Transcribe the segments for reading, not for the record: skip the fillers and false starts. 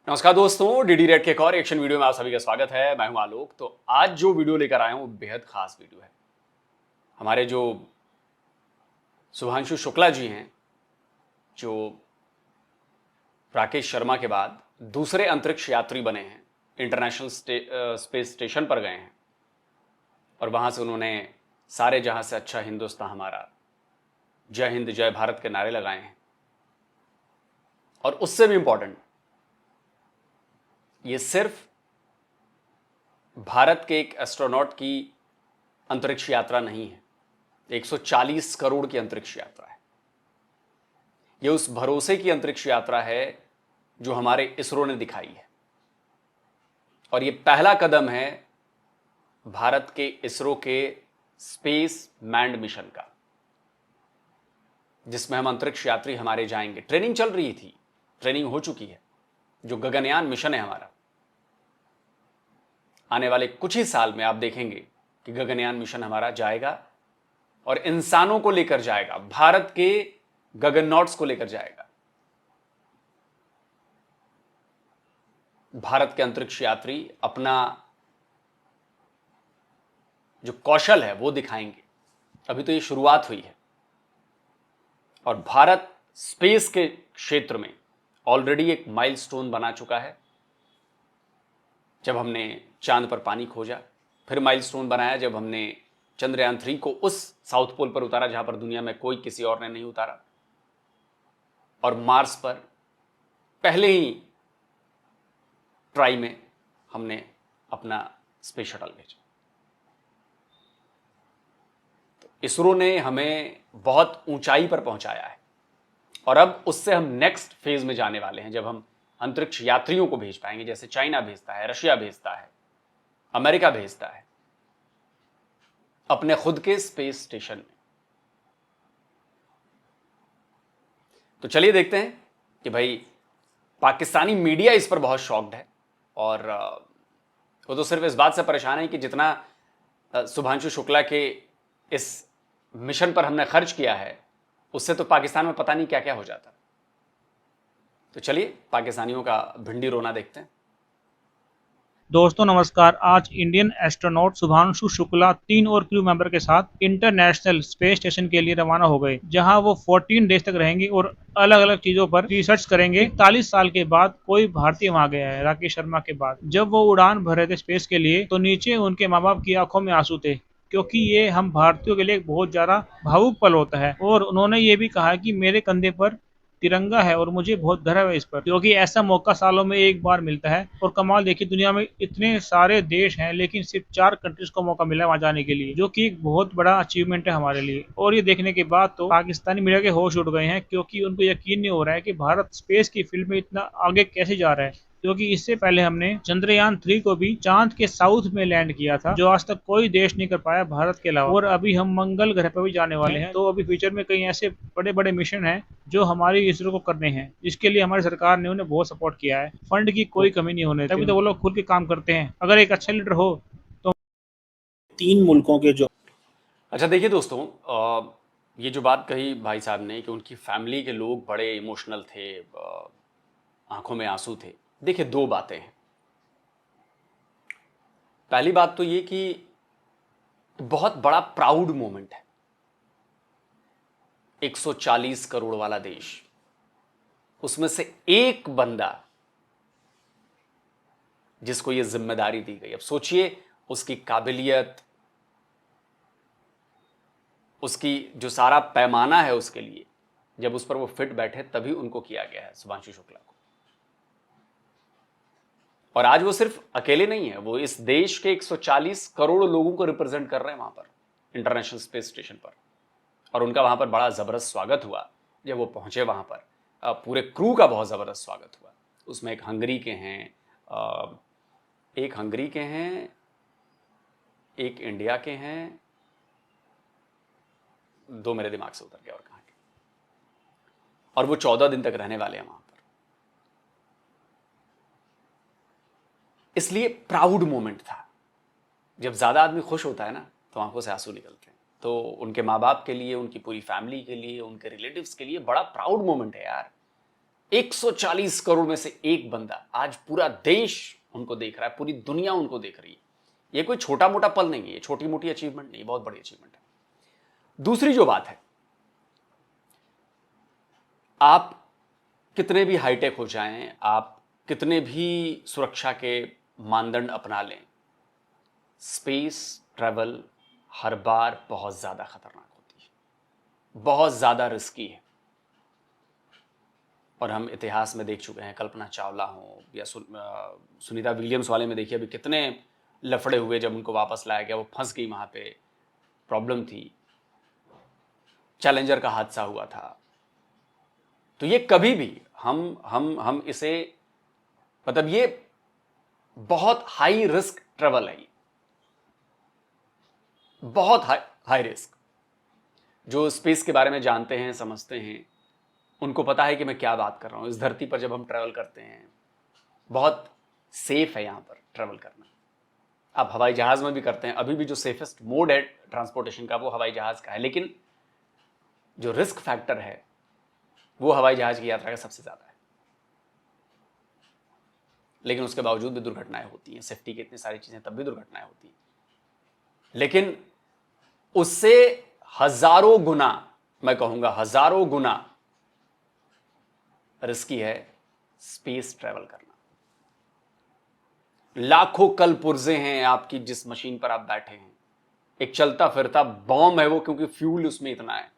नमस्कार दोस्तों, DD red के एक और एक्शन वीडियो में आप सभी का स्वागत है। मैं हूं आलोक। तो आज जो वीडियो लेकर आया हूं बेहद खास वीडियो है। हमारे जो शुभांशु शुक्ला जी हैं, जो राकेश शर्मा के बाद दूसरे अंतरिक्ष यात्री बने हैं, इंटरनेशनल स्पेस स्टेशन पर गए हैं और वहां से उन्होंने सारे जहां से अच्छा हिंदुस्तान हमारा, जय हिंद जय भारत के नारे लगाए हैं। और उससे भी इंपॉर्टेंट, ये सिर्फ भारत के एक एस्ट्रोनॉट की अंतरिक्ष यात्रा नहीं है, 140 करोड़ की अंतरिक्ष यात्रा है। यह उस भरोसे की अंतरिक्ष यात्रा है जो हमारे इसरो ने दिखाई है। और यह पहला कदम है भारत के इसरो के स्पेस मैन्ड मिशन का, जिसमें हम अंतरिक्ष यात्री हमारे जाएंगे। ट्रेनिंग चल रही थी, ट्रेनिंग हो चुकी है। जो गगनयान मिशन है हमारा, आने वाले कुछ ही साल में आप देखेंगे कि गगनयान मिशन हमारा जाएगा और इंसानों को लेकर जाएगा, भारत के गगननॉट्स को लेकर जाएगा। भारत के अंतरिक्ष यात्री अपना जो कौशल है वो दिखाएंगे। अभी तो ये शुरुआत हुई है और भारत स्पेस के क्षेत्र में ऑलरेडी एक माइलस्टोन बना चुका है। जब हमने चांद पर पानी खोजा, फिर माइलस्टोन बनाया जब हमने चंद्रयान 3 को उस साउथ पोल पर उतारा जहां पर दुनिया में कोई किसी और ने नहीं उतारा। और मार्स पर पहले ही ट्राई में हमने अपना स्पेस शटल भेजा। तो इसरो ने हमें बहुत ऊंचाई पर पहुंचाया है और अब उससे हम नेक्स्ट फेज में जाने वाले हैं, जब हम अंतरिक्ष यात्रियों को भेज पाएंगे। जैसे चाइना भेजता है, रशिया भेजता है, अमेरिका भेजता है अपने खुद के स्पेस स्टेशन में। तो चलिए देखते हैं कि भाई पाकिस्तानी मीडिया इस पर बहुत शॉक्ड है और वो तो सिर्फ इस बात से परेशान है कि जितना शुभांशु शुक्ला के इस मिशन पर हमने खर्च किया है, उससे तो पाकिस्तान में पता नहीं क्या क्या हो जाता। तो चलिए पाकिस्तानियों का भिंडी रोना देखते हैं। दोस्तों नमस्कार। आज इंडियन एस्ट्रोनॉट शुभांशु शुक्ला 3 और क्रू मेंबर के साथ इंटरनेशनल स्पेस स्टेशन के लिए रवाना हो गए, जहां वो 14 डेज तक रहेंगे और अलग अलग चीजों पर रिसर्च करेंगे। 41 साल के बाद कोई भारतीय वहां गया है, राकेश शर्मा के बाद। जब वो उड़ान भर रहे थे स्पेस के लिए, तो नीचे उनके माँ बाप की आंखों में आंसू थे, क्योंकि ये हम भारतीयों के लिए एक बहुत ज्यादा भावुक पल होता है। और उन्होंने ये भी कहा कि मेरे कंधे पर तिरंगा है और मुझे बहुत गर्व है इस पर, क्योंकि ऐसा मौका सालों में एक बार मिलता है। और कमाल देखिए, दुनिया में इतने सारे देश हैं लेकिन सिर्फ 4 कंट्रीज को मौका मिला वहां जाने के लिए, जो कि एक बहुत बड़ा अचीवमेंट है हमारे लिए। और ये देखने के बाद तो पाकिस्तानी मीडिया के होश उड़ गए हैं, क्योंकि उनको यकीन नहीं हो रहा है कि भारत स्पेस की फील्ड में इतना आगे कैसे जा रहा है। क्योंकि इससे पहले हमने चंद्रयान 3 को भी चांद के साउथ में लैंड किया था, जो आज तक कोई देश नहीं कर पाया भारत के अलावा। और अभी हम मंगल ग्रह पर भी जाने वाले हैं। तो अभी फ्यूचर में कई ऐसे बड़े बड़े मिशन हैं जो हमारी इसरो को करने हैं, जिसके लिए हमारी सरकार ने उन्हें बहुत सपोर्ट किया है। फंड की कोई कमी नहीं होने, तभी तो वो लोग खुल के काम करते हैं। अगर एक अच्छा लीडर हो तो 3 मुल्कों के जो अच्छा देखिए दोस्तों, ये जो बात कही भाई साहब ने कि उनकी फैमिली के लोग बड़े इमोशनल थे, आंखों में आंसू थे। देखिए, दो बातें हैं। पहली बात तो ये कि बहुत बड़ा प्राउड मोमेंट है। 140 करोड़ वाला देश, उसमें से एक बंदा जिसको ये जिम्मेदारी दी गई। अब सोचिए उसकी काबिलियत, उसकी जो सारा पैमाना है उसके लिए, जब उस पर वो फिट बैठे तभी उनको किया गया है, शुभांशु शुक्ला को। और आज वो सिर्फ अकेले नहीं है, वो इस देश के 140 करोड़ लोगों को रिप्रेजेंट कर रहे हैं वहां पर इंटरनेशनल स्पेस स्टेशन पर। और उनका वहां पर बड़ा जबरदस्त स्वागत हुआ जब वो पहुंचे वहां पर। पूरे क्रू का बहुत जबरदस्त स्वागत हुआ। उसमें एक हंगरी के हैं, एक इंडिया के हैं, 2 मेरे दिमाग से उतर गया और कहां के। और वो 14 दिन तक रहने वाले हैं वहां पर। इसलिए प्राउड मोमेंट था। जब ज्यादा आदमी खुश होता है ना, तो आंखों से आंसू निकलते हैं। तो उनके माँ बाप के लिए, उनकी पूरी फैमिली के लिए, उनके रिलेटिव्स के लिए बड़ा प्राउड मोमेंट है यार। 140 करोड़ में से एक बंदा, आज पूरा देश उनको देख रहा है, पूरी दुनिया उनको देख रही है। ये कोई छोटा मोटा पल नहीं है, ये छोटी मोटी अचीवमेंट नहीं, बहुत बड़ी अचीवमेंट है। दूसरी जो बात है, आप कितने भी हाईटेक हो जाएं, आप कितने भी सुरक्षा के मानदंड अपना लें, स्पेस ट्रैवल हर बार बहुत ज्यादा खतरनाक होती है, बहुत ज्यादा रिस्की है। और हम इतिहास में देख चुके हैं, कल्पना चावला हो या सुनीता विलियम्स वाले में देखिए अभी कितने लफड़े हुए, जब उनको वापस लाया गया वो फंस गई, वहां पे प्रॉब्लम थी, चैलेंजर का हादसा हुआ था। तो ये कभी भी हम इसे, मतलब ये बहुत हाई रिस्क ट्रेवल है, बहुत हाई रिस्क। जो स्पेस के बारे में जानते हैं, समझते हैं, उनको पता है कि मैं क्या बात कर रहा हूं। इस धरती पर जब हम ट्रैवल करते हैं, बहुत सेफ है यहां पर ट्रैवल करना। आप हवाई जहाज में भी करते हैं, अभी भी जो सेफेस्ट मोड है ट्रांसपोर्टेशन का वो हवाई जहाज का है, लेकिन जो रिस्क फैक्टर है वो हवाई जहाज की यात्रा का सबसे ज्यादा है। लेकिन उसके बावजूद भी दुर्घटनाएं होती हैं, सेफ्टी की इतनी सारी चीजें, तब भी दुर्घटनाएं होती हैं। लेकिन उससे हजारों गुना, मैं कहूंगा हजारों गुना रिस्की है स्पेस ट्रैवल करना। लाखों कल पुर्जे हैं आपकी जिस मशीन पर आप बैठे हैं, एक चलता फिरता बॉम्ब है वो, क्योंकि फ्यूल उसमें इतना है।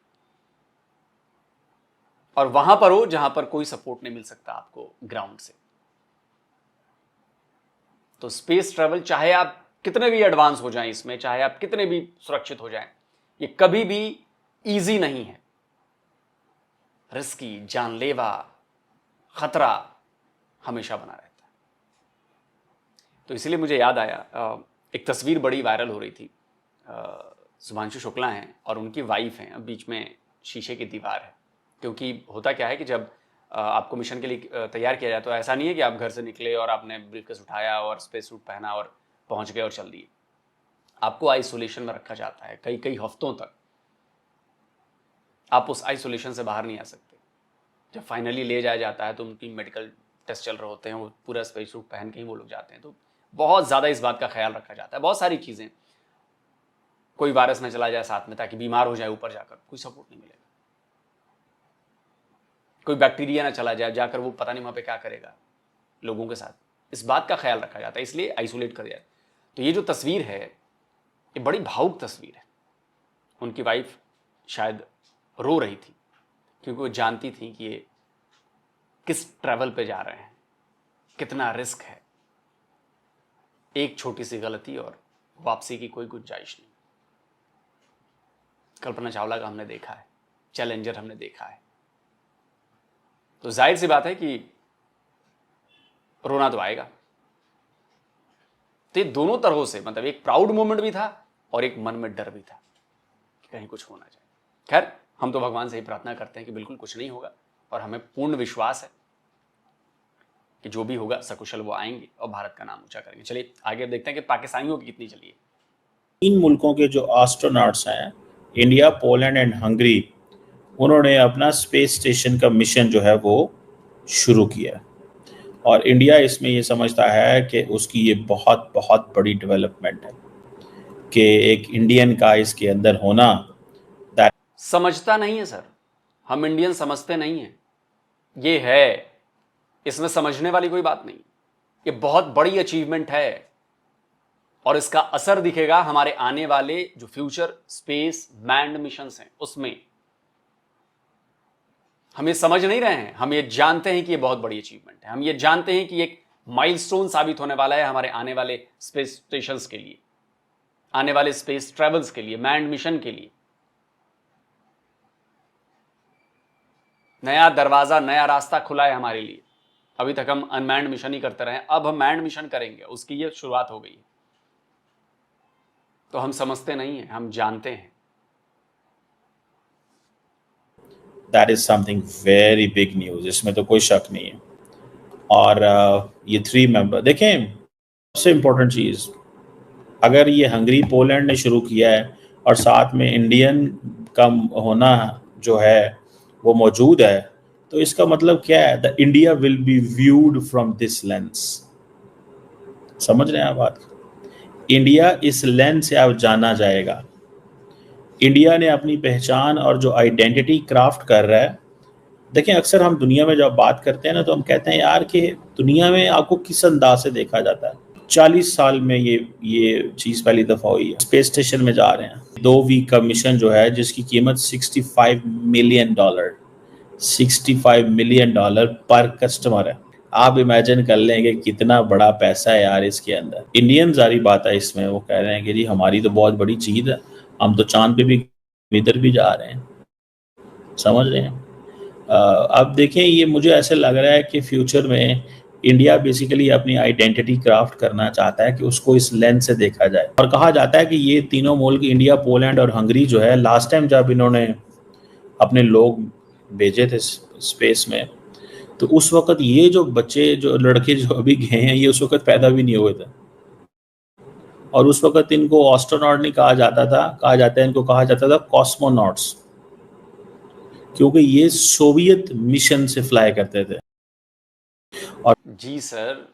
और वहां पर हो जहां पर कोई सपोर्ट नहीं मिल सकता आपको ग्राउंड से। तो स्पेस ट्रैवल, चाहे आप कितने भी एडवांस हो जाएं इसमें, चाहे आप कितने भी सुरक्षित हो जाएं, ये कभी भी इजी नहीं है। रिस्की, जानलेवा, खतरा हमेशा बना रहता है। तो इसलिए मुझे याद आया, एक तस्वीर बड़ी वायरल हो रही थी। शुभांशु शुक्ला हैं और उनकी वाइफ हैं, बीच में शीशे की दीवार है। क्योंकि होता क्या है कि जब आपको मिशन के लिए तैयार किया जाए तो ऐसा नहीं है कि आप घर से निकले और आपने ब्रीफकेस उठाया और स्पेस सूट पहना और पहुंच गए और चल दिए। आपको आइसोलेशन में रखा जाता है कई कई हफ्तों तक। आप उस आइसोलेशन से बाहर नहीं आ सकते। जब फाइनली ले जाया जाता है तो उनकी मेडिकल टेस्ट चल रहे होते हैं, वो पूरा स्पेस सूट पहन के ही वो लोग जाते हैं। तो बहुत ज़्यादा इस बात का ख्याल रखा जाता है, बहुत सारी चीज़ें, कोई वायरस न चला जाए साथ में, ताकि बीमार हो जाए ऊपर जाकर, कोई सपोर्ट नहीं मिलेगा। कोई बैक्टीरिया ना चला जाए, जाकर वो पता नहीं वहाँ पे क्या करेगा लोगों के साथ, इस बात का ख्याल रखा जाता है, इसलिए आइसोलेट कर दिया। तो ये जो तस्वीर है, ये बड़ी भावुक तस्वीर है। उनकी वाइफ शायद रो रही थी, क्योंकि वो जानती थी कि ये किस ट्रैवल पे जा रहे हैं, कितना रिस्क है। एक छोटी सी गलती और वापसी की कोई गुंजाइश नहीं। कल्पना चावला का हमने देखा है, चैलेंजर हमने देखा है। तो जाहिर सी बात है कि रोना तो आएगा। तो ये दोनों तरहों से, मतलब एक प्राउड मोमेंट भी था और एक मन में डर भी था कि कहीं कुछ हो ना जाए। खैर, हम तो भगवान से ही प्रार्थना करते हैं कि बिल्कुल कुछ नहीं होगा, और हमें पूर्ण विश्वास है कि जो भी होगा सकुशल वो आएंगे और भारत का नाम ऊंचा करेंगे। चलिए आगे देखते हैं कि पाकिस्तानियों की कितनी चली है। 3 मुल्कों के जो एस्ट्रोनॉट्स हैं, इंडिया, पोलैंड एंड हंगरी, उन्होंने अपना स्पेस स्टेशन का मिशन जो है वो शुरू किया। और इंडिया इसमें ये समझता है कि उसकी ये बहुत बहुत बड़ी डेवलपमेंट है कि एक इंडियन का इसके अंदर होना। समझता नहीं है सर, हम इंडियन समझते नहीं हैं। ये है, इसमें समझने वाली कोई बात नहीं। ये बहुत बड़ी अचीवमेंट है और इसका असर दिखेगा हमारे आने वाले जो फ्यूचर स्पेस मैन्ड मिशंस हैं उसमें। हम ये समझ नहीं रहे हैं, हम ये जानते हैं कि ये बहुत बड़ी अचीवमेंट है। हम ये जानते हैं कि एक माइलस्टोन साबित होने वाला है हमारे आने वाले स्पेस स्टेशंस के लिए, आने वाले स्पेस ट्रेवल्स के लिए, मैन्ड मिशन के लिए। नया दरवाजा, नया रास्ता खुला है हमारे लिए। अभी तक हम अनमैन्ड मिशन ही करते रहे, अब हम मैन्ड मिशन करेंगे, उसकी ये शुरुआत हो गई है। तो हम समझते नहीं हैं, हम जानते हैं। That is something very big news, इसमें तो कोई शक नहीं है। और ये 3 मेंबर देखें, सबसे इंपॉर्टेंट चीज, अगर ये हंगरी पोलैंड ने शुरू किया है और साथ में इंडियन का होना जो है वो मौजूद है, तो इसका मतलब क्या है, the India will be viewed from this lens. समझ रहे हैं आप बात? इंडिया इस लेंस से अब जाना जाएगा। इंडिया ने अपनी पहचान और जो आइडेंटिटी क्राफ्ट कर रहा है, देखें अक्सर हम दुनिया में जब बात करते हैं ना तो हम कहते हैं यार कि दुनिया में आपको किस अंदाज से देखा जाता है। 40 साल में ये चीज़ पहली दफ़ा हुई है। स्पेस स्टेशन में जा रहे हैं, 2 वीक का मिशन जो है जिसकी कीमत $65 मिलियन $65 मिलियन पर कस्टमर है। आप इमेजिन कर लें कि कितना बड़ा पैसा है यार इसके अंदर। इंडियन जारी बात है इसमें, वो कह रहे हैं कि जी हमारी तो बहुत बड़ी चीज़ है, हम तो चांद पे भी इधर भी जा रहे हैं। समझ रहे हैं? अब देखें, ये मुझे ऐसे लग रहा है कि फ्यूचर में इंडिया बेसिकली अपनी आइडेंटिटी क्राफ्ट करना चाहता है कि उसको इस लेंस से देखा जाए। और कहा जाता है कि ये तीनों मुल्क, इंडिया, पोलैंड और हंगरी जो है, लास्ट टाइम जब इन्होंने अपने लोग भेजे थे स्पेस में, तो उस वक्त ये जो बच्चे, जो लड़के जो अभी गए हैं, ये उस वक्त पैदा भी नहीं हुए थे। और उस वक्त इनको एस्ट्रोनॉट नहीं कहा जाता था, कहा जाता है इनको कहा जाता था कॉस्मोनॉट्स, क्योंकि ये सोवियत मिशन से फ्लाई करते थे। और जी सर,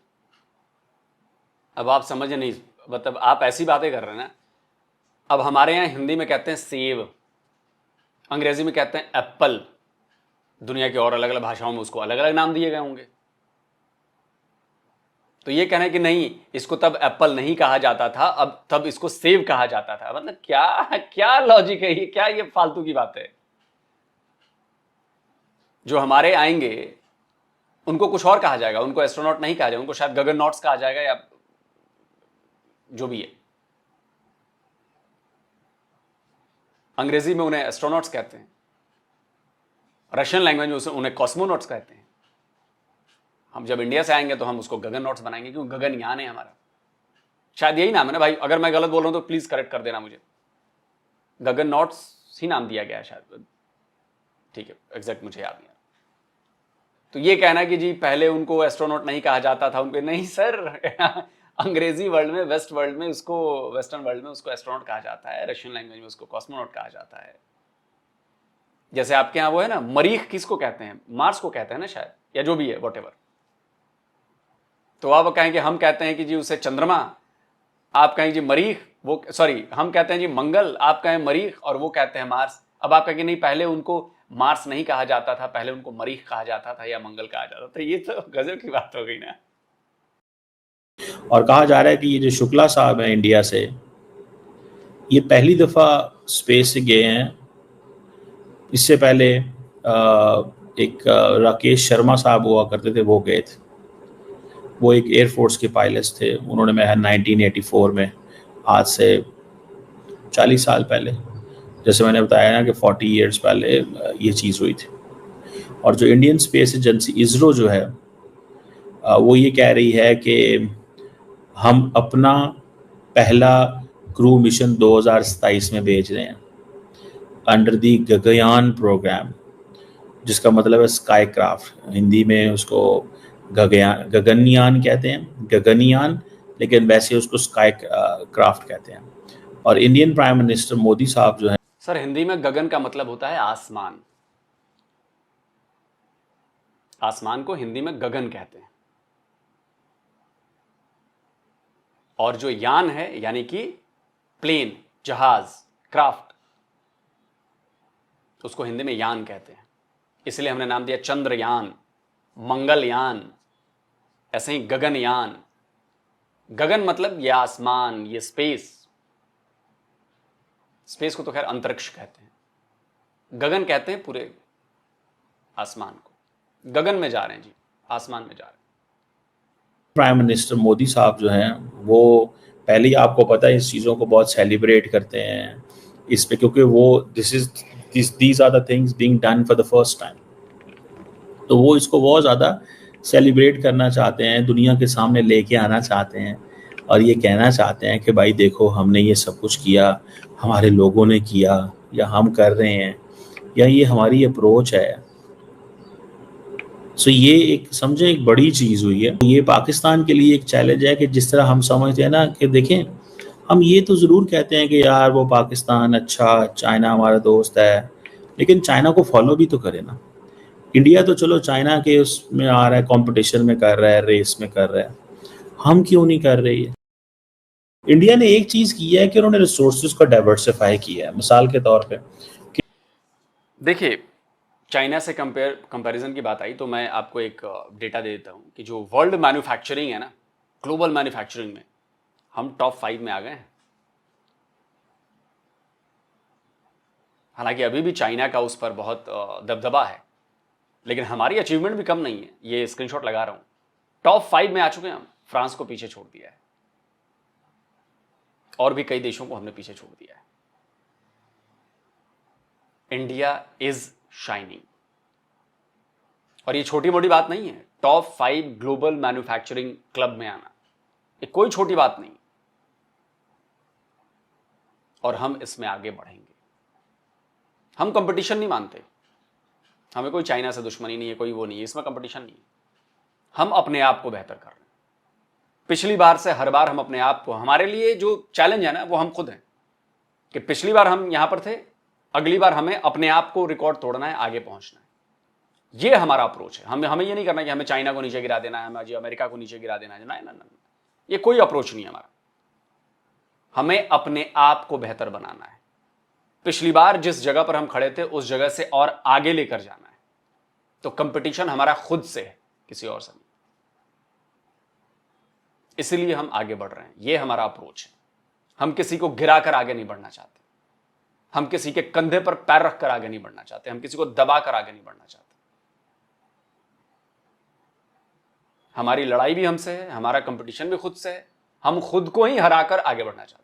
अब आप समझ नहीं, मतलब आप ऐसी बातें कर रहे हैं ना। अब हमारे यहाँ हिंदी में कहते हैं सेब, अंग्रेजी में कहते हैं एप्पल, दुनिया की और अलग अलग भाषाओं में उसको अलग अलग नाम दिए गए होंगे। तो ये कहना है कि नहीं, इसको तब एप्पल नहीं कहा जाता था, अब तब इसको सेब कहा जाता था, मतलब क्या लॉजिक है ये? क्या ये फालतू की बात है? जो हमारे आएंगे उनको कुछ और कहा जाएगा, उनको एस्ट्रोनॉट नहीं कहा जाएगा, उनको शायद गगननॉट्स कहा जाएगा या जो भी है। अंग्रेजी में उन्हें एस्ट्रोनॉट्स कहते हैं, रशियन लैंग्वेज में उन्हें कॉस्मोनॉट्स कहते हैं। हम जब इंडिया से आएंगे तो हम उसको गगननॉट्स बनाएंगे, क्योंकि गगनयान है हमारा, शायद यही नाम है ना भाई। अगर मैं गलत बोल रहा हूं तो प्लीज करेक्ट कर देना मुझे। गगननॉट्स ही नाम दिया गया है शायद, ठीक है, एग्जैक्ट मुझे याद नहीं। तो ये कहना कि जी पहले उनको एस्ट्रोनॉट नहीं कहा जाता था, उनको, नहीं सर अंग्रेजी वर्ल्ड में, वेस्टर्न वर्ल्ड में उसको एस्ट्रोनॉट कहा जाता है, रशियन लैंग्वेज में उसको कॉस्मोनॉट कहा जाता है। जैसे आपके यहाँ वो है ना, मरीख किसको कहते हैं? मार्स को कहते हैं ना शायद, या जो भी है, व्हाटएवर। तो आप कहेंगे, हम कहते हैं कि जी उसे चंद्रमा, आप कहेंगे जी मरीख, वो सॉरी हम कहते हैं जी मंगल, आप कहें मरीख, और वो कहते हैं मार्स। अब आप कहेंगे नहीं, पहले उनको मार्स नहीं कहा जाता था, पहले उनको मरीख कहा जाता था या मंगल कहा जाता था। ये तो गजब की बात हो गई ना। और कहा जा रहा है कि ये जो शुक्ला साहब हैं इंडिया से, ये पहली दफ़ा स्पेस से गए हैं। इससे पहले एक राकेश शर्मा साहब हुआ करते थे, वो गए थे। वो एक एयरफोर्स के पायलट्स थे। उन्होंने, मैं 1984 में, आज से 40 साल पहले, जैसे मैंने बताया ना कि 40 ईयर्स पहले ये चीज़ हुई थी। और जो इंडियन स्पेस एजेंसी इसरो जो है, वो ये कह रही है कि हम अपना पहला क्रू मिशन 2027 में भेज रहे हैं अंडर दी गगनयान प्रोग्राम, जिसका मतलब है स्काई क्राफ्ट। हिंदी में उसको गगनयान कहते हैं, गगनयान, लेकिन वैसे उसको स्काई क्राफ्ट कहते हैं। और इंडियन प्राइम मिनिस्टर मोदी साहब जो है, सर हिंदी में गगन का मतलब होता है आसमान, आसमान को हिंदी में गगन कहते हैं। और जो यान है, यानी कि प्लेन, जहाज, क्राफ्ट, उसको हिंदी में यान कहते हैं। इसलिए हमने नाम दिया चंद्रयान, मंगलयान, ऐसे ही गगनयान। गगन मतलब ये आसमान, ये स्पेस। स्पेस को तो खैर अंतरिक्ष कहते हैं, गगन कहते हैं पूरे आसमान को। गगन में जा रहे हैं जी, आसमान में जा रहे हैं। प्राइम मिनिस्टर मोदी साहब जो हैं, वो पहले ही आपको पता है इस चीज़ों को बहुत सेलिब्रेट करते हैं इस पे, क्योंकि वो these are the things being done for the first time। तो वो इसको बहुत ज़्यादा सेलिब्रेट करना चाहते हैं, दुनिया के सामने लेके आना चाहते हैं, और ये कहना चाहते हैं कि भाई देखो, हमने ये सब कुछ किया, हमारे लोगों ने किया, या हम कर रहे हैं, या ये हमारी अप्रोच है। सो ये एक, समझे, एक बड़ी चीज़ हुई है। ये पाकिस्तान के लिए एक चैलेंज है कि जिस तरह हम समझते हैं ना कि देखें, हम ये तो ज़रूर कहते हैं कि यार वो पाकिस्तान अच्छा, चाइना हमारा दोस्त है, लेकिन चाइना को फॉलो भी तो करें ना। इंडिया तो चलो चाइना के उसमें आ रहा है, कंपटीशन में कर रहा है, रेस में कर रहा है, हम क्यों नहीं कर रहे? इंडिया ने एक चीज की है कि उन्होंने रिसोर्सेज को डाइवर्सिफाई किया है। मिसाल के तौर पे देखिए, चाइना से कंपैरिजन की बात आई तो मैं आपको एक डेटा दे देता हूं कि जो वर्ल्ड मैन्युफैक्चरिंग है ना, ग्लोबल मैन्युफैक्चरिंग में हम टॉप 5 में आ गए हैं। हालांकि अभी भी चाइना का उस पर बहुत दबदबा है, लेकिन हमारी अचीवमेंट भी कम नहीं है। ये स्क्रीनशॉट लगा रहा हूं, टॉप 5 में आ चुके हैं हम। फ्रांस को पीछे छोड़ दिया है और भी कई देशों को हमने पीछे छोड़ दिया है। इंडिया इज शाइनिंग, और ये छोटी मोटी बात नहीं है। टॉप 5 ग्लोबल मैन्युफैक्चरिंग क्लब में आना ये कोई छोटी बात नहीं, और हम इसमें आगे बढ़ेंगे। हम कंपटीशन नहीं मानते, हमें कोई चाइना से दुश्मनी नहीं है, कोई वो नहीं है, इसमें कंपटीशन नहीं है। हम अपने आप को बेहतर कर रहे हैं। पिछली बार से हर बार हम अपने आप को, हमारे लिए जो चैलेंज है ना वो हम खुद हैं कि पिछली बार हम यहां पर थे, अगली बार हमें अपने आप को रिकॉर्ड तोड़ना है, आगे पहुंचना है। ये हमारा अप्रोच है। हमें ये नहीं करना कि हमें चाइना को नीचे गिरा देना है, हमें अमेरिका को नीचे गिरा देना है। ना, ये कोई अप्रोच नहीं है हमारा। हमें अपने आप को बेहतर बनाना है। पिछली बार जिस जगह पर हम खड़े थे उस जगह से और आगे लेकर जाना है। तो कंपटीशन हमारा खुद से है, किसी और से नहीं। इसलिए हम आगे बढ़ रहे हैं। ये हमारा अप्रोच है। हम किसी को गिराकर आगे नहीं बढ़ना चाहते, हम किसी के कंधे पर पैर रखकर आगे नहीं बढ़ना चाहते, हम किसी को दबाकर आगे नहीं बढ़ना चाहते। हमारी लड़ाई भी हमसे है, हमारा कंपटीशन भी खुद से है। हम खुद को ही हराकर आगे बढ़ना चाहते हैं।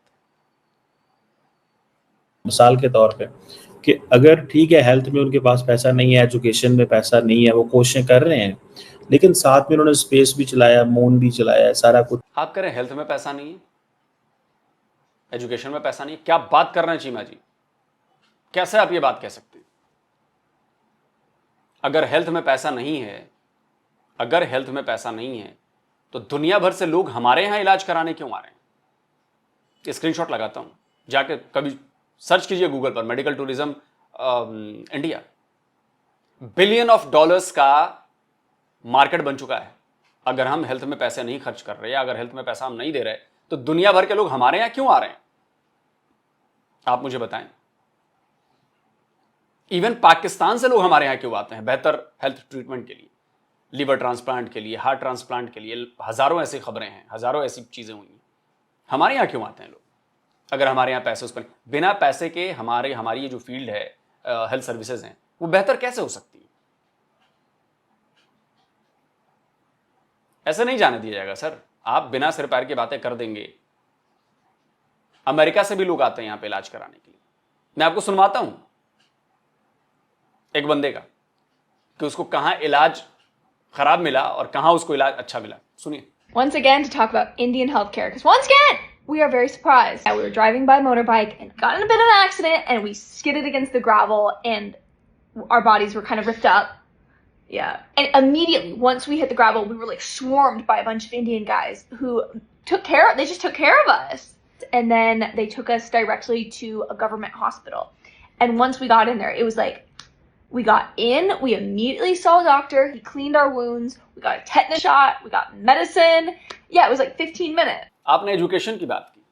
मिसाल के तौर पे कि अगर ठीक है हेल्थ में उनके पास पैसा नहीं है, एजुकेशन में पैसा नहीं है, वो कोशिशें कर रहे हैं, लेकिन साथ में उन्होंने स्पेस भी चलाया, मून भी चलाया, सारा कुछ। आप कह रहे हैं हेल्थ में पैसा नहीं है, एजुकेशन में पैसा नहीं है? क्या बात कर रहे हैं चीमा जी? कैसे आप ये बात कह सकते हैं? अगर हेल्थ में पैसा नहीं है, अगर हेल्थ में पैसा नहीं है तो दुनिया भर से लोग हमारे यहां इलाज कराने क्यों आ रहे हैं? स्क्रीनशॉट लगाता हूं, जाके कभी सर्च कीजिए गूगल पर, medical tourism India. Billion of dollars का मार्केट बन चुका है। अगर हम हेल्थ में पैसे नहीं खर्च कर रहे, अगर हेल्थ में पैसा हम नहीं दे रहे, तो दुनिया भर के लोग हमारे यहां क्यों आ रहे हैं? आप मुझे बताएं। इवन पाकिस्तान से लोग हमारे यहां क्यों आते हैं बेहतर हेल्थ ट्रीटमेंट के लिए, लीवर ट्रांसप्लांट के लिए, हार्ट ट्रांसप्लांट के लिए? हजारों ऐसी खबरें हैं, हजारों ऐसी चीजें हुई हैं। हमारे यहां क्यों आते हैं लोग? अगर हमारे यहां पैसे उस पर, बिना पैसे के हमारी ये जो फील्ड है, हेल्थ सर्विसेज हैं, वो बेहतर कैसे हो सकती है? ऐसे नहीं जाने दिया जाएगा सर। आप बिना सिर पैर की बातें कर देंगे। अमेरिका से भी लोग आते हैं यहां पे इलाज कराने के लिए। मैं आपको सुनवाता हूं एक बंदे का कि उसको कहां इलाज खराब मिला और कहां उसको इलाज अच्छा मिला। सुनिए। Once again, to talk about Indian healthcare, because once again, we are very surprised. We were driving by motorbike and got in a bit of an accident, and we skidded against the gravel, and our bodies were kind of ripped up. Yeah. And immediately, once we hit the gravel, we were like swarmed by a bunch of Indian guys who they just took care of us. And then they took us directly to a government hospital. And once we got in there, it was like, we got in, we immediately saw a doctor, he cleaned our wounds, we got a tetanus shot, we got medicine. Yeah, it was like 15 minutes. आपने education की बात की।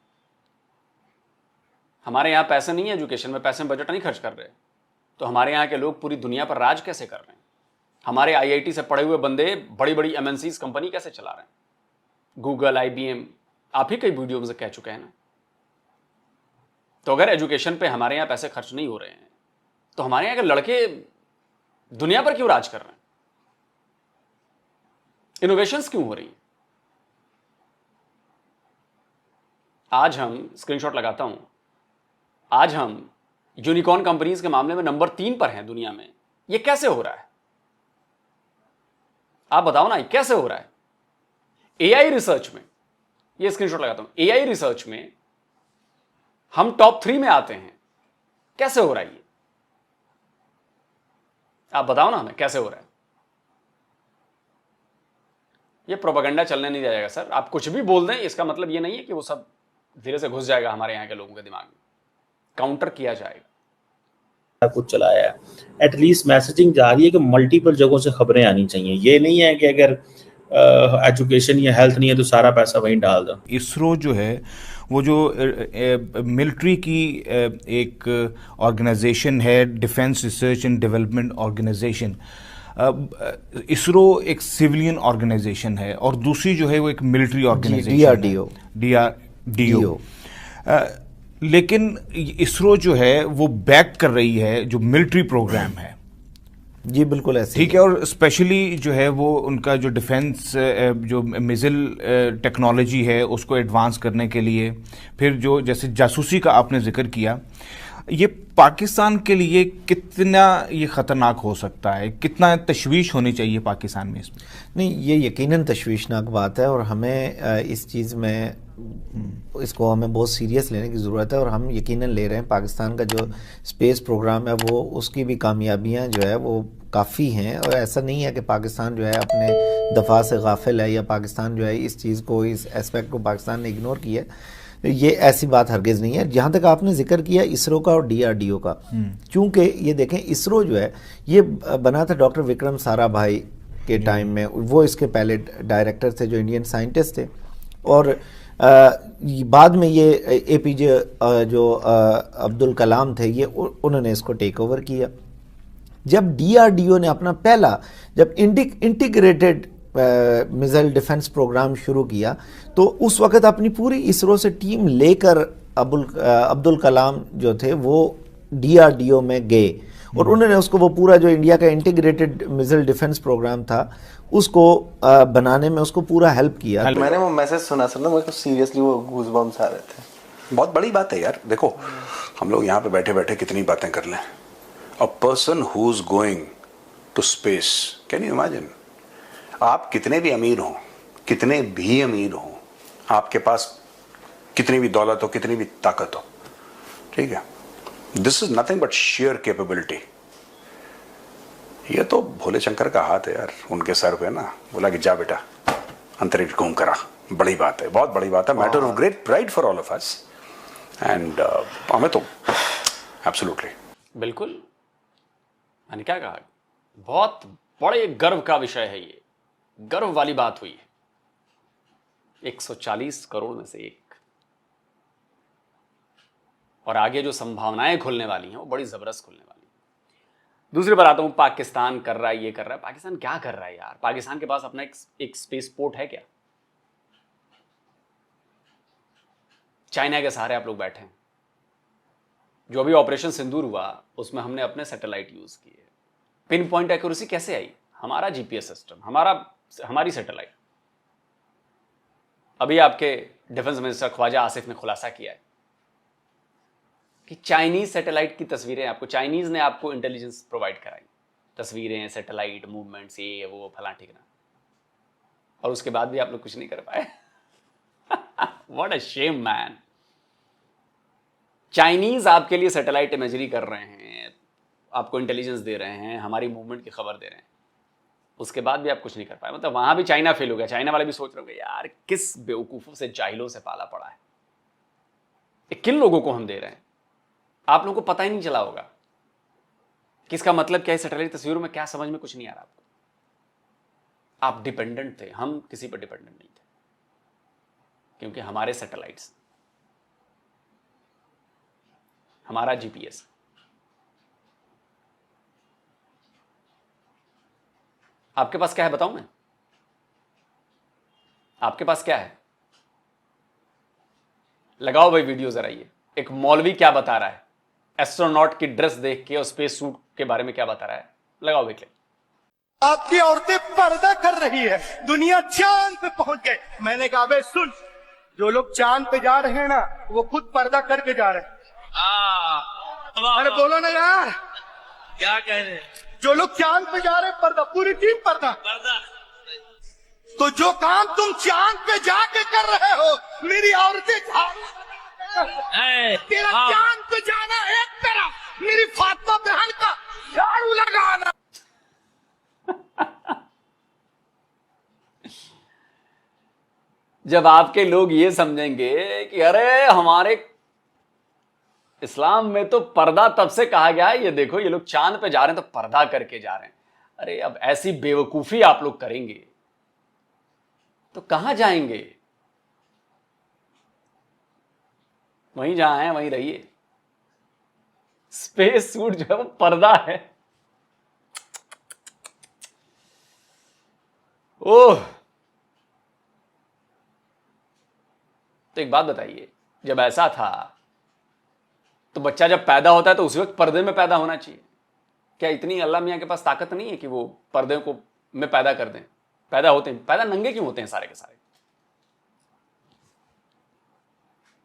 हमारे यहाँ पैसे नहीं है education में, पैसे में बजट नहीं खर्च कर रहे, तो हमारे यहाँ के लोग पूरी दुनिया पर राज कैसे कर रहे हैं? हमारे आईआईटी से पढ़े हुए बंदे बड़ी बड़ी एमएनसीज कंपनी कैसे चला रहे हैं? गूगल, आईबीएम, आप ही कई वीडियो में से कह चुके हैं ना। तो अगर एजुकेशन पे हमारे यहाँ पैसे खर्च नहीं हो रहे हैं, तो हमारे यहाँ के लड़के दुनिया पर क्यों राज कर रहे हैं? इनोवेशंस क्यों हो रही हैं? आज हम, स्क्रीनशॉट लगाता हूं, आज हम यूनिकॉर्न कंपनीज के मामले में नंबर 3 पर हैं दुनिया में। ये कैसे हो रहा है? आप बताओ ना, ये कैसे हो रहा है? एआई रिसर्च में, ये स्क्रीनशॉट लगाता हूं, एआई रिसर्च में हम टॉप 3 में आते हैं। कैसे हो रहा है ये? आप बताओ ना हमें, कैसे हो रहा है? ये प्रोपेगेंडा चलने नहीं दिया जाएगा सर। आप कुछ भी बोल दें, इसका मतलब ये नहीं है कि वो सब धीरे से घुस जाएगा हमारे यहाँ के लोगों के दिमाग में। काउंटर किया जाएगा। कुछ चलाया है, एटलीस्ट मैसेजिंग जा रही है कि मल्टीपल जगहों से खबरें आनी चाहिए। ये नहीं है कि अगर एजुकेशन या हेल्थ नहीं है तो सारा पैसा वहीं डाल दो। इसरो जो है वो जो मिलिट्री की एक ऑर्गेनाइजेशन है, defence research and development organisation. ISRO एक सिविलियन ऑर्गेनाइजेशन है और दूसरी जो है वो एक मिलिट्री ऑर्गेनाइजेशन है, DRDO। लेकिन इसरो जो है वो बैक कर रही है जो मिलिट्री प्रोग्राम है। जी बिल्कुल ऐसे ठीक है। और स्पेशली जो है वो उनका जो डिफेंस जो मिसाइल टेक्नोलॉजी है उसको एडवांस करने के लिए, फिर जो जैसे जासूसी का आपने जिक्र किया, ये पाकिस्तान के लिए कितना ये ख़तरनाक हो सकता है, कितना तशवीश होनी चाहिए पाकिस्तान में इसमें? नहीं, ये यकीनन तशवीशनाक बात है और हमें इस चीज़ में इसको हमें बहुत सीरियस लेने की ज़रूरत है और हम यकीनन ले रहे हैं। पाकिस्तान का जो स्पेस प्रोग्राम है वो उसकी भी कामयाबियां जो है वो काफ़ी हैं और ऐसा नहीं है कि पाकिस्तान जो है अपने दफा से गाफिल है या पाकिस्तान जो है इस चीज़ को, इस एस्पेक्ट को पाकिस्तान ने इग्नोर किया है। ये ऐसी बात हरगिज़ नहीं है। जहाँ तक आपने जिक्र किया इसरो का और DRDO का, चूँकि ये देखें इसरो जो है ये बना था डॉक्टर विक्रम साराभाई के टाइम में, वो इसके पहले डायरेक्टर थे जो इंडियन साइंटिस्ट थे, और बाद में ये APJ जो अब्दुल कलाम थे ये उन्होंने इसको टेक ओवर किया। जब DRDO ने अपना पहला जब इंटीग्रेटेड मिसाइल डिफेंस प्रोग्राम शुरू किया तो उस वक़्त अपनी पूरी इसरो से टीम लेकर अब्दुल कलाम जो थे वो DRDO में गए और उन्होंने उसको वो पूरा जो इंडिया का इंटीग्रेटेड मिसाइल डिफेंस प्रोग्राम था उसको बनाने में उसको पूरा हेल्प किया। मैंने वो मैसेज सुना सर ना, मुझे तो सीरियसली वो गूज़बम्स आ रहे थे। बहुत बड़ी बात है यार। देखो हम लोग यहाँ पे बैठे बैठे कितनी बातें कर लें। A person who is going to space, can you imagine? आप कितने भी अमीर हो, कितने भी अमीर हो, आपके पास कितनी भी दौलत हो, कितनी भी ताकत हो, ठीक है, this is nothing but share capability. ये तो भोले शंकर का हाथ है यार उनके सर पे ना, बोला कि जा बेटा अंतरिक्ष घूम करा। बड़ी बात है, बहुत बड़ी बात है, matter of great pride for all of us and हमें तो एब्सोल्युटली बिल्कुल। मैंने क्या कहा, बहुत बड़े गर्व का विषय है ये, गर्व वाली बात हुई है। 140 करोड़ में से एक, और आगे जो संभावनाएं खुलने वाली हैं वो बड़ी जबरदस्त खुलने वाली हैं। दूसरी बात आता हूं, पाकिस्तान कर रहा है, ये कर रहा है। पाकिस्तान क्या कर रहा है यार? पाकिस्तान के पास अपना एक स्पेस पोर्ट है क्या? चाइना के सहारे आप लोग बैठे हैं। जो अभी ऑपरेशन सिंदूर हुआ उसमें हमने अपने सैटेलाइट यूज किए। पिन पॉइंट एक्यूरेसी कैसे आई? हमारा GPS सिस्टम, हमारी सैटेलाइट। अभी आपके डिफेंस मिनिस्टर ख्वाजा आसिफ ने खुलासा किया है कि चाइनीज सैटेलाइट की तस्वीरें आपको, चाइनीज ने आपको इंटेलिजेंस प्रोवाइड कराई, तस्वीरें, सैटेलाइट मूवमेंट्स, ये वो फलां ठिकाना, और उसके बाद भी आप लोग कुछ नहीं कर पाए। What a shame man. Chinese आपके लिए सैटेलाइट इमेजरी कर रहे हैं, आपको इंटेलिजेंस दे रहे हैं, हमारी मूवमेंट की खबर दे रहे हैं, उसके बाद भी आप कुछ नहीं कर पाए। मतलब वहां भी चाइना फेल हो गया। चाइना वाले भी सोच रहे होंगे यार किस बेवकूफों से, जाहिलों से पाला पड़ा है, किन लोगों को हम दे रहे हैं। आप लोगों को पता ही नहीं चला होगा कि इसका मतलब क्या है। सैटेलाइट तस्वीरों में क्या समझ में कुछ नहीं आ रहा आपको। आप डिपेंडेंट थे, हम किसी पर डिपेंडेंट नहीं थे, क्योंकि हमारे सैटेलाइट्स, हमारा GPS। आपके पास क्या है बताऊं मैं? आपके पास क्या है? लगाओ भाई वीडियो जरा। ये एक मौलवी क्या बता रहा है एस्ट्रोनॉट की ड्रेस देख के और स्पेस सूट के बारे में क्या बता रहा है। लगाओ भाई क्लिप। आपकी औरतें पर्दा कर रही है, दुनिया चांद पे पहुंच गए। मैंने कहा बे सुन, जो लोग चांद पे जा रहे हैं ना वो खुद पर्दा करके जा रहे हैं। अरे बोलो ना यार, क्या कह रहे हैं? जो लोग चांद पे जा रहे हैं पर्दा, पूरी टीम पर्दा। तो जो काम तुम चांद पे जाके कर रहे हो, मेरी औरतें तेरा चांद पे जाना एक तरफ, मेरी फातिमा बहन का झाड़ू लगाना। जब आपके लोग ये समझेंगे कि अरे हमारे इस्लाम में तो पर्दा तब से कहा गया है, ये देखो ये लोग चांद पे जा रहे हैं तो पर्दा करके जा रहे हैं। अरे अब ऐसी बेवकूफी आप लोग करेंगे तो कहां जाएंगे? वहीं जहां हैं वहीं रहिए। स्पेस सूट जो है वो पर्दा है। ओह, तो एक बात बताइए, जब ऐसा था तो बच्चा जब पैदा होता है तो उसी वक्त पर्दे में पैदा होना चाहिए। क्या इतनी अल्लाह मियां के पास ताकत नहीं है कि वो पर्दे को में पैदा कर दें? पैदा होते हैं, पैदा नंगे क्यों होते हैं सारे के सारे?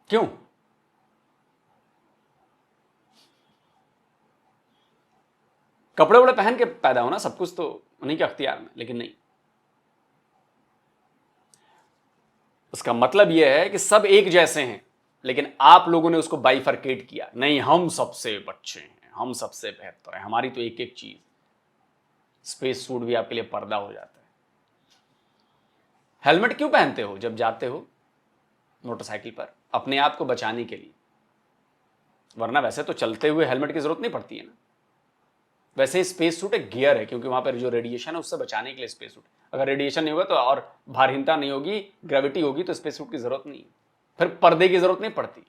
क्यों? कपड़े वपड़े पहन के पैदा होना, सब कुछ तो उन्हीं के अख्तियार में, लेकिन नहीं। उसका मतलब यह है कि सब एक जैसे हैं, लेकिन आप लोगों ने उसको बाइफरकेट किया। नहीं, हम सबसे अच्छे हैं, हम सबसे बेहतर हैं, हमारी तो एक एक चीज। स्पेस सूट भी आपके लिए पर्दा हो जाता है। हेलमेट क्यों पहनते हो जब जाते हो मोटरसाइकिल पर? अपने आप को बचाने के लिए, वरना वैसे तो चलते हुए हेलमेट की जरूरत नहीं पड़ती है ना। वैसे ही स्पेस सूट एक गियर है, क्योंकि वहां पर जो रेडिएशन है उससे बचाने के लिए स्पेस सूट। अगर रेडिएशन नहीं होगा तो, और भारहीनता नहीं होगी, ग्रेविटी होगी, तो स्पेस सूट की जरूरत नहीं, फिर पर्दे की जरूरत नहीं पड़ती।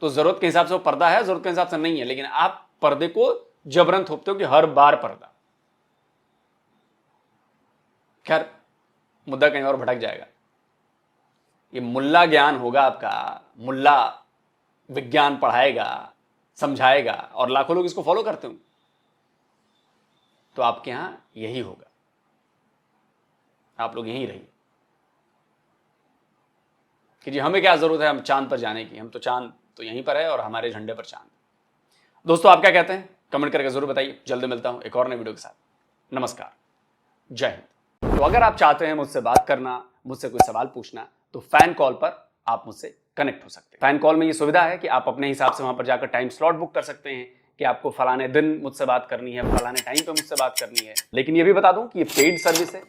तो जरूरत के हिसाब से वो पर्दा है, जरूरत के हिसाब से नहीं है, लेकिन आप पर्दे को जबरन थोपते हो कि हर बार पर्दा। खैर, मुद्दा कहीं और भटक जाएगा। ये मुल्ला ज्ञान होगा आपका, मुल्ला विज्ञान पढ़ाएगा, समझाएगा, और लाखों लोग इसको फॉलो करते होंगे, तो आपके यहां यही होगा। आप लोग यहीं रहिए कि जी हमें क्या जरूरत है हम चांद पर जाने की, हम तो चांद तो यहीं पर है और हमारे झंडे पर चांद। दोस्तों, आप क्या कहते हैं? कमेंट करके जरूर बताइए। जल्दी मिलता हूं एक और नए वीडियो के साथ। नमस्कार, जय हिंद। तो अगर आप चाहते हैं मुझसे बात करना, मुझसे कोई सवाल पूछना, तो फैन कॉल पर आप मुझसे कनेक्ट हो सकते हैं। फैन कॉल में ये सुविधा है कि आप अपने हिसाब से वहां पर जाकर टाइम स्लॉट बुक कर सकते हैं कि आपको फलाने दिन मुझसे बात करनी है, फलाने टाइम पे मुझसे बात करनी है। लेकिन ये भी बता दूं कि ये पेड सर्विस है,